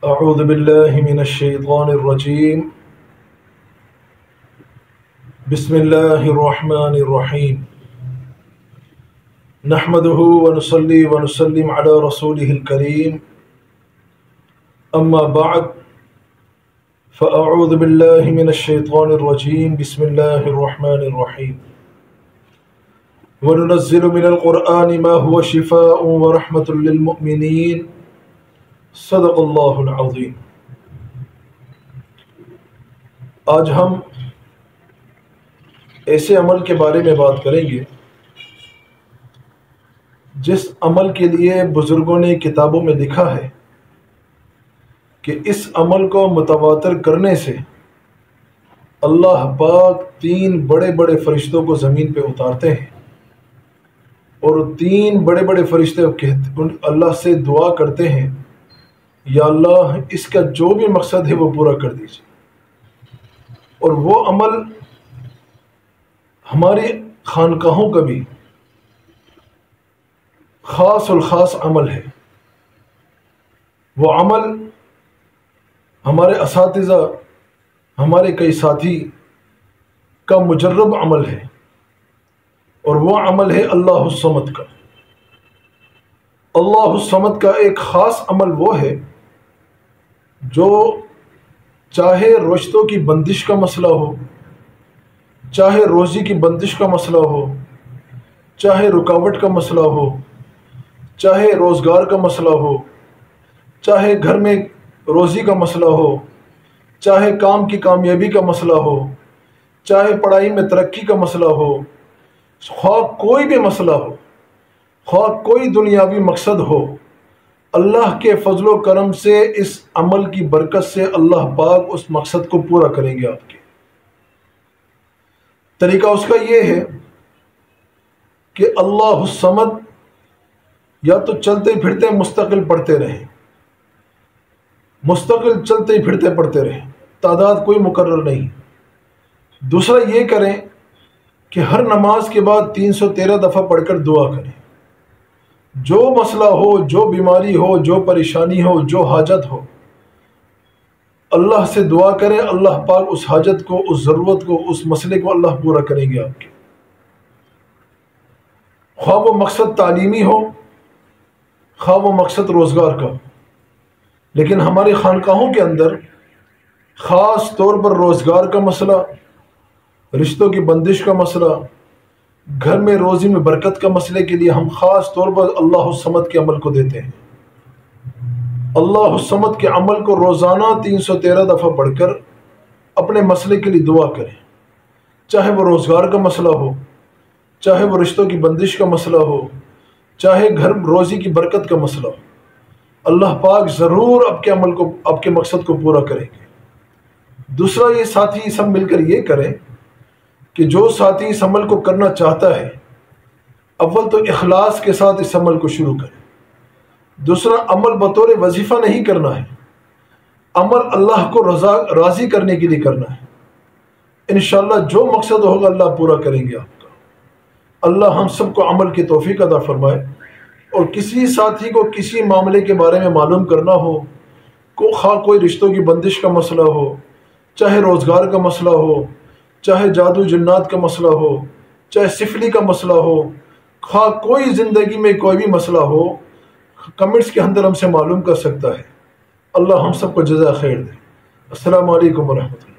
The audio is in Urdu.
اعوذ باللہ من الشیطان الرجیم بسم اللہ الرحمن الرحیم نحمده ونصلي ونسلم على رسوله الكريم اما بعد فاعوذ باللہ من الشیطان الرجیم بسم اللہ الرحمن الرحیم وننزل من القرآن ما هو شفاء ورحمة للمؤمنین صدق اللہ العظیم۔ آج ہم ایسے عمل کے بارے میں بات کریں گے جس عمل کے لیے بزرگوں نے کتابوں میں لکھا ہے کہ اس عمل کو متواتر کرنے سے اللہ پاک 3 بڑے بڑے فرشتوں کو زمین پہ اتارتے ہیں اور 3 بڑے بڑے فرشتے اللہ سے دعا کرتے ہیں، یا اللہ اس کا جو بھی مقصد ہے وہ پورا کر دیجیے۔ اور وہ عمل ہماری خانقاہوں کا بھی خاص الخاص عمل ہے۔ وہ عمل ہمارے اساتذہ، ہمارے کئی ساتھی کا مجرب عمل ہے، اور وہ عمل ہے اللہ الصمد کا۔ اللہ الصمد کا ایک خاص عمل وہ ہے جو چاہے رشتوں کی بندش کا مسئلہ ہو، چاہے روزی کی بندش کا مسئلہ ہو، چاہے رکاوٹ کا مسئلہ ہو، چاہے روزگار کا مسئلہ ہو، چاہے گھر میں روزی کا مسئلہ ہو، چاہے کام کی کامیابی کا مسئلہ ہو، چاہے پڑھائی میں ترقی کا مسئلہ ہو، خواہ کوئی بھی مسئلہ ہو، خواہ کوئی دنیاوی مقصد ہو، اللہ کے فضل و کرم سے اس عمل کی برکت سے اللہ پاک اس مقصد کو پورا کریں گے۔ آپ کے طریقہ اس کا یہ ہے کہ اللہ الصمد یا تو چلتے پھرتے مستقل پڑھتے رہیں، مستقل چلتے پھرتے پڑھتے رہیں، تعداد کوئی مقرر نہیں۔ دوسرا یہ کریں کہ ہر نماز کے بعد 313 دفعہ پڑھ کر دعا کریں۔ جو مسئلہ ہو، جو بیماری ہو، جو پریشانی ہو، جو حاجت ہو، اللہ سے دعا کریں، اللہ پاک اس حاجت کو، اس ضرورت کو، اس مسئلے کو اللہ پورا کریں گے آپ کے۔ خواہ وہ مقصد تعلیمی ہو، خواہ وہ مقصد روزگار کا ہو، لیکن ہماری خانقاہوں کے اندر خاص طور پر روزگار کا مسئلہ، رشتوں کی بندش کا مسئلہ، گھر میں روزی میں برکت کا مسئلے کے لیے ہم خاص طور پر اللہ الصمد کے عمل کو دیتے ہیں۔ اللہ الصمد کے عمل کو روزانہ 313 دفعہ پڑھ کر اپنے مسئلے کے لیے دعا کریں، چاہے وہ روزگار کا مسئلہ ہو، چاہے وہ رشتوں کی بندش کا مسئلہ ہو، چاہے گھر روزی کی برکت کا مسئلہ ہو، اللہ پاک ضرور آپ کے عمل کو، آپ کے مقصد کو پورا کریں گے۔ دوسرا یہ ساتھی سب مل کر یہ کریں کہ جو ساتھی اس عمل کو کرنا چاہتا ہے، اول تو اخلاص کے ساتھ اس عمل کو شروع کرے۔ دوسرا، عمل بطور وظیفہ نہیں کرنا ہے، عمل اللہ کو راضی کرنے کے لیے کرنا ہے۔ انشاءاللہ جو مقصد ہوگا اللہ پورا کریں گے آپ کا۔ اللہ ہم سب کو عمل کی توفیق عطا فرمائے۔ اور کسی ساتھی کو کسی معاملے کے بارے میں معلوم کرنا ہو، خواہ کوئی رشتوں کی بندش کا مسئلہ ہو، چاہے روزگار کا مسئلہ ہو، چاہے جادو جنات کا مسئلہ ہو، چاہے سفلی کا مسئلہ ہو، خواہ کوئی زندگی میں کوئی بھی مسئلہ ہو، کمنٹس کے اندر ہم سے معلوم کر سکتا ہے۔ اللہ ہم سب کو جزائے خیر دے۔ السلام علیکم ورحمۃ اللہ۔